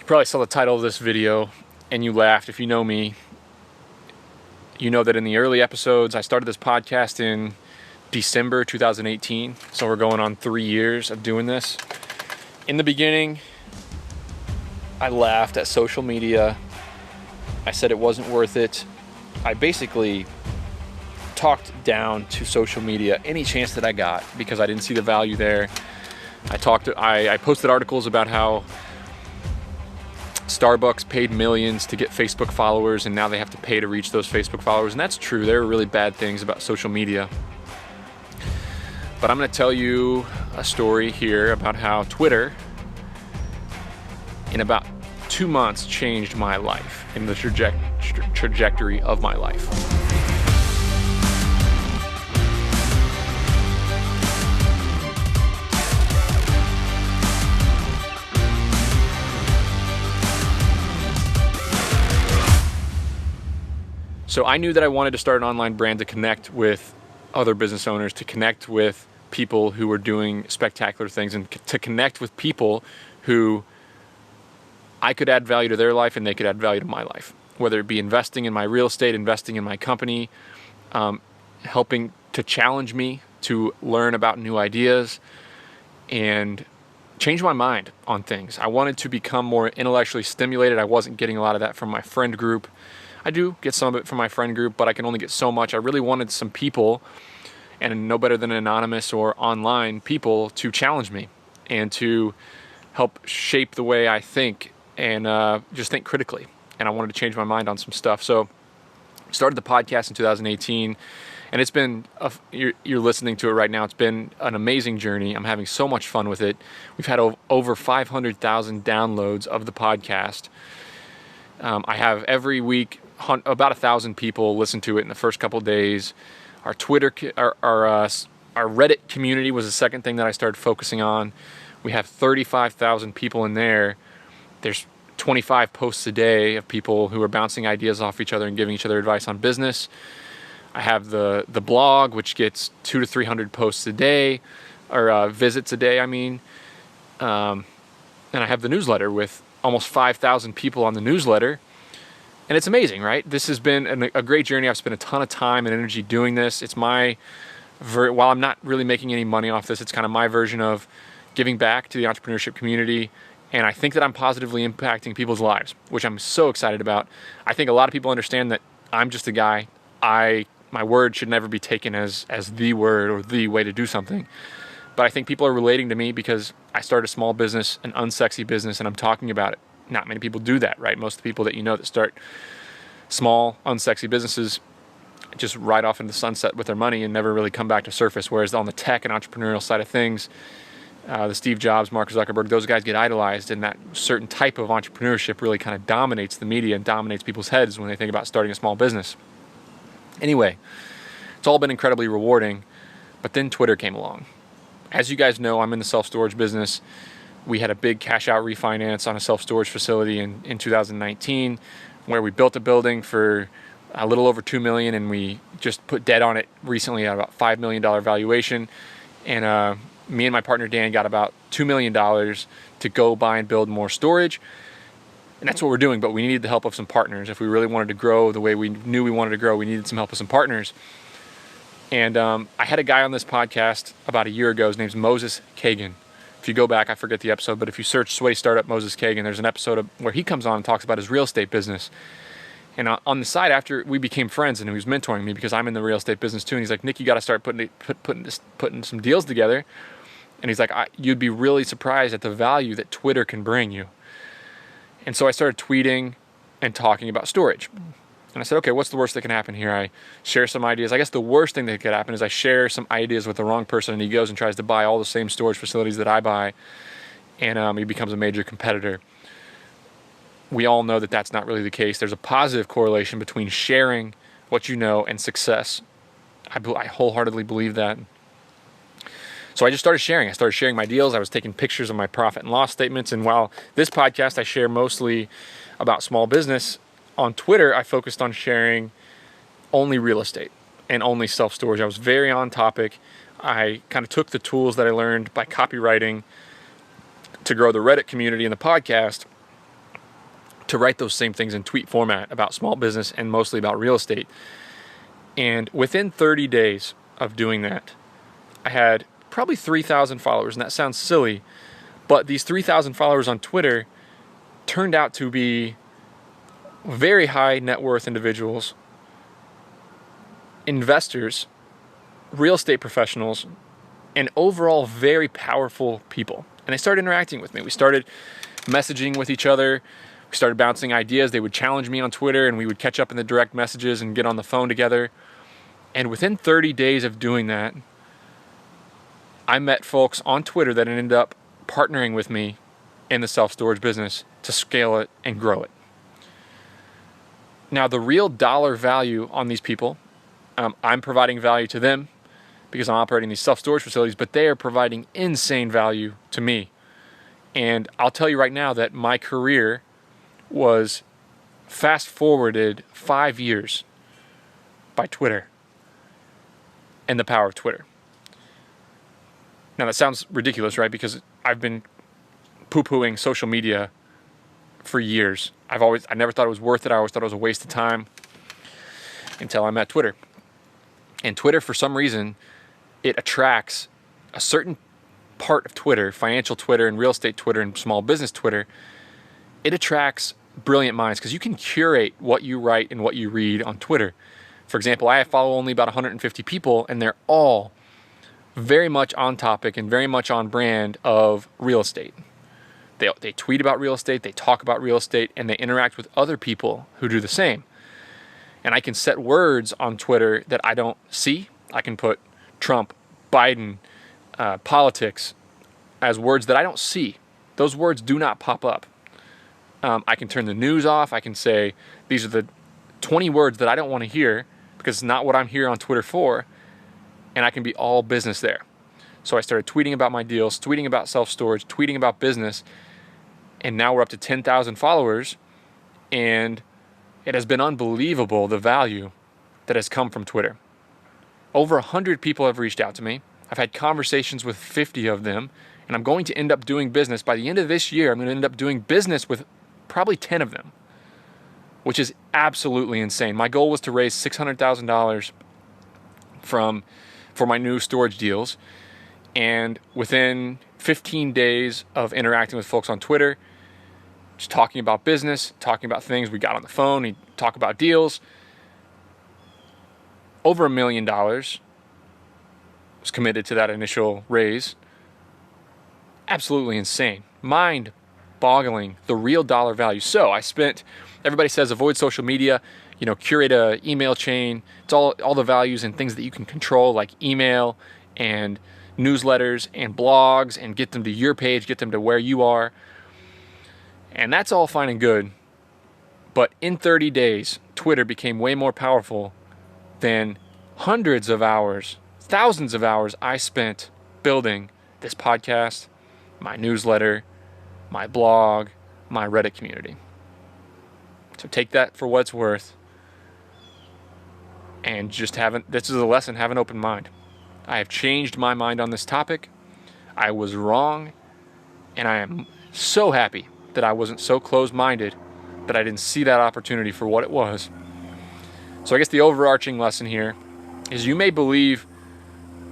You probably saw the title of this video and you laughed. If you know me, you know that in the early episodes, I started this podcast in December 2018. So we're going on 3 years of doing this. In the beginning, I laughed at social media. I said it wasn't worth it. I basically talked down to social media any chance that I got because I didn't see the value there. I posted articles about how Starbucks paid millions to get Facebook followers and now they have to pay to reach those Facebook followers. And that's true. There are really bad things about social media. But I'm going to tell you a story here about how Twitter, in about 2 months, changed my life and the trajectory of my life. So I knew that I wanted to start an online brand to connect with other business owners, to connect with people who were doing spectacular things, and to connect with people who I could add value to their life and they could add value to my life. Whether it be investing in my real estate, investing in my company, helping to challenge me to learn about new ideas and change my mind on things. I wanted to become more intellectually stimulated. I wasn't getting a lot of that from my friend group. I do get some of it from my friend group, but I can only get so much. I really wanted some people, and no better than anonymous or online people, to challenge me and to help shape the way I think and just think critically. And I wanted to change my mind on some stuff. So I started the podcast in 2018, and it's been, you're listening to it right now, it's been an amazing journey. I'm having so much fun with it. We've had over 500,000 downloads of the podcast. I have every week about 1,000 people listen to it in the first couple of days. Our Reddit community was the second thing that I started focusing on. We have 35,000 people in there. There's 25 posts a day of people who are bouncing ideas off each other and giving each other advice on business. I have the blog, which gets 200 to 300 posts a day, or visits a day, I mean. And I have the newsletter with almost 5,000 people on the newsletter. And it's amazing, right? This has been a great journey. I've spent a ton of time and energy doing this. It's while I'm not really making any money off this, it's kind of my version of giving back to the entrepreneurship community. And I think that I'm positively impacting people's lives, which I'm so excited about. I think a lot of people understand that I'm just a guy. My word should never be taken as the word or the way to do something. But I think people are relating to me because I started a small business, an unsexy business, and I'm talking about it. Not many people do that, right? Most of the people that you know that start small, unsexy businesses just ride off into the sunset with their money and never really come back to surface. Whereas on the tech and entrepreneurial side of things, the Steve Jobs, Mark Zuckerberg, those guys get idolized, and that certain type of entrepreneurship really kind of dominates the media and dominates people's heads when they think about starting a small business. Anyway, it's all been incredibly rewarding, but then Twitter came along. As you guys know, I'm in the self-storage business. We had a big cash out refinance on a self-storage facility in 2019 where we built a building for a little over $2 million, and we just put debt on it recently at about $5 million valuation. And me and my partner Dan got about $2 million to go buy and build more storage. And that's what we're doing, but we needed the help of some partners. If we really wanted to grow the way we knew we wanted to grow, we needed some help with some partners. And I had a guy on this podcast about a year ago. His name's Moses Kagan. If you go back, I forget the episode, but if you search Sweaty Startup Moses Kagan, there's an episode where he comes on and talks about his real estate business. And on the side, after we became friends, and he was mentoring me because I'm in the real estate business too, and he's like, Nick, you got to start putting some deals together. And he's like, you'd be really surprised at the value that Twitter can bring you. And so I started tweeting and talking about storage. And I said, okay, what's the worst that can happen here? I share some ideas. I guess the worst thing that could happen is I share some ideas with the wrong person, and he goes and tries to buy all the same storage facilities that I buy, and he becomes a major competitor. We all know that that's not really the case. There's a positive correlation between sharing what you know and success. I wholeheartedly believe that. So I just started sharing. I started sharing my deals. I was taking pictures of my profit and loss statements. And while this podcast I share mostly about small business, on Twitter I focused on sharing only real estate and only self-storage. I was very on topic. I kind of took the tools that I learned by copywriting to grow the Reddit community and the podcast to write those same things in tweet format about small business and mostly about real estate. And within 30 days of doing that, I had probably 3,000 followers. And that sounds silly, but these 3,000 followers on Twitter turned out to be very high net worth individuals, investors, real estate professionals, and overall very powerful people. And they started interacting with me. We started messaging with each other. We started bouncing ideas. They would challenge me on Twitter, and we would catch up in the direct messages and get on the phone together. And within 30 days of doing that, I met folks on Twitter that ended up partnering with me in the self-storage business to scale it and grow it. Now, the real dollar value on these people, I'm providing value to them because I'm operating these self-storage facilities, but they are providing insane value to me. And I'll tell you right now that my career was fast forwarded 5 years by Twitter and the power of Twitter. Now that sounds ridiculous, right? Because I've been poo-pooing social media for years. I never thought it was worth it. I always thought it was a waste of time until I met Twitter. And Twitter, for some reason, it attracts a certain part of Twitter, financial Twitter and real estate Twitter and small business Twitter. It attracts brilliant minds because you can curate what you write and what you read on Twitter. For example, I follow only about 150 people, and they're all very much on topic and very much on brand of real estate. They tweet about real estate, they talk about real estate, and they interact with other people who do the same. And I can set words on Twitter that I don't see. I can put Trump, Biden, politics as words that I don't see. Those words do not pop up. I can turn the news off. I can say these are the 20 words that I don't want to hear because it's not what I'm here on Twitter for. And I can be all business there. So I started tweeting about my deals, tweeting about self-storage, tweeting about business. And now we're up to 10,000 followers. And it has been unbelievable the value that has come from Twitter. Over 100 people have reached out to me. I've had conversations with 50 of them. And I'm going to end up doing business. By the end of this year, I'm going to end up doing business with probably 10 of them, which is absolutely insane. My goal was to raise $600,000 for my new storage deals. And within 15 days of interacting with folks on Twitter, just talking about business, talking about things, we got on the phone, we talk about deals, over $1 million was committed to that initial raise. Absolutely insane. Mind-boggling, the real dollar value. So everybody says avoid social media, curate a email chain. It's all the values and things that you can control, like email and newsletters and blogs, and get them to your page, get them to where you are. And that's all fine and good. But in 30 days, Twitter became way more powerful than hundreds of hours, thousands of hours I spent building this podcast, my newsletter, my blog, my Reddit community. So take that for what it's worth. And this is a lesson, have an open mind. I have changed my mind on this topic. I was wrong, and I am so happy that I wasn't so closed-minded that I didn't see that opportunity for what it was. So I guess the overarching lesson here is you may believe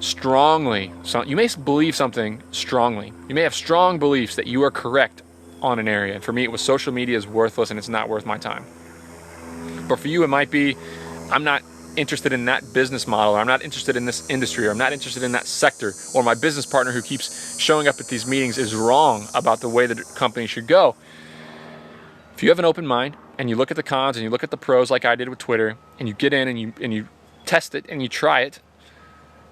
strongly, you may believe something strongly. You may have strong beliefs that you are correct on an area. And for me, it was social media is worthless and it's not worth my time. But for you, it might be, I'm not interested in that business model, or I'm not interested in this industry, or I'm not interested in that sector, or my business partner who keeps showing up at these meetings is wrong about the way that the company should go. If you have an open mind and you look at the cons and you look at the pros like I did with Twitter, and you get in and you test it and you try it,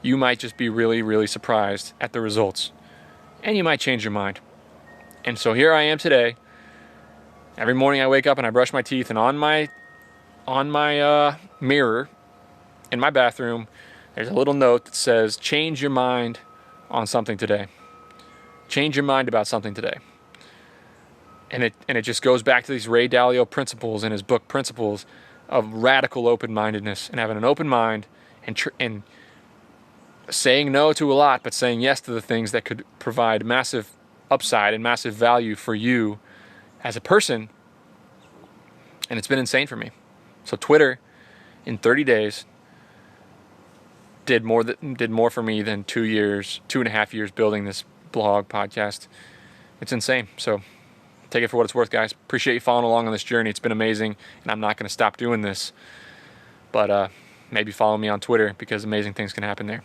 you might just be really, really surprised at the results. And you might change your mind. And so here I am today. Every morning I wake up and I brush my teeth, and on my mirror in my bathroom, there's a little note that says, change your mind on something today. Change your mind about something today. And it just goes back to these Ray Dalio principles in his book Principles of radical open-mindedness, and having an open mind and saying no to a lot, but saying yes to the things that could provide massive upside and massive value for you as a person And it's been insane for me. So Twitter, in 30 days, did more for me than 2.5 years building this blog podcast. It's insane. So take it for what it's worth, guys. Appreciate you following along on this journey. It's been amazing, and I'm not going to stop doing this. But maybe follow me on Twitter, because amazing things can happen there.